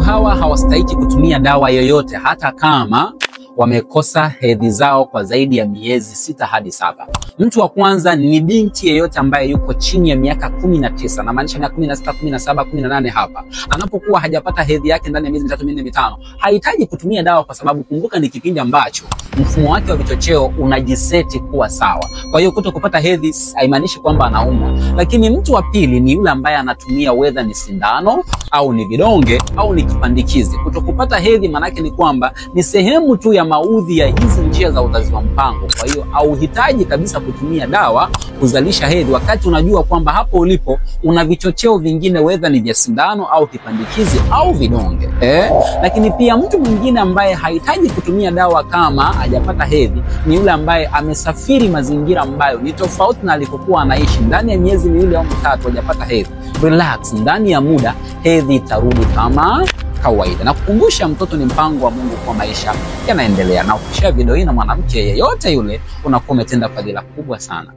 hawa hawastahili kutumia dawa yoyote hata kama wamekosa hedhi zao kwa zaidi ya miezi 6 hadi 7. Mtu wa kwanza ni binti yeyote ambaye yuko chini ya miaka 19, na maanisha miaka 16, 17, 18 hapa. Anapokuwa hajapata hedhi yake ndani ya miezi 3, 4, 5, hahitaji kutumia dawa, kwa sababu kumbuka ni kipindi ambacho mfumo wake wa vichocheo unajiseti kuwa sawa. Kwa hiyo kutokupata hedhi haimaanishi kwamba anaumwa. Lakini mtu wa pili ni yule ambaye anatumia whether ni sindano au ni vidonge au ni kipandikizi. Kutokupata hedhi manake ni kwamba ni sehemu tu ya maudhi ya hizi njia za uzazi wa mpango. Kwa hiyo hauhitaji kabisa kutumia dawa kuzalisha hedhi, wakati unajua kwamba hapo ulipo una vichocheo vingine, whether ni vya sindano au kipandikizi au vidonge. Lakini pia mtu mwingine ambaye hahitaji kutumia dawa kama hajapata hedhi ni yule ambaye amesafiri mazingira ambayo ni tofauti na alipokuwa anaishi. Ndani ya miezi 2 au 3 hajapata hedhi, relax, ndani ya muda hedhi itarudi kama kawaida. Na kukumbusha, mtoto ni mpango wa Mungu kwa maisha yanaendelea. Na ukishare video hii na mwanamke yeyote yule, unakuwa umetenda fadhila kubwa sana.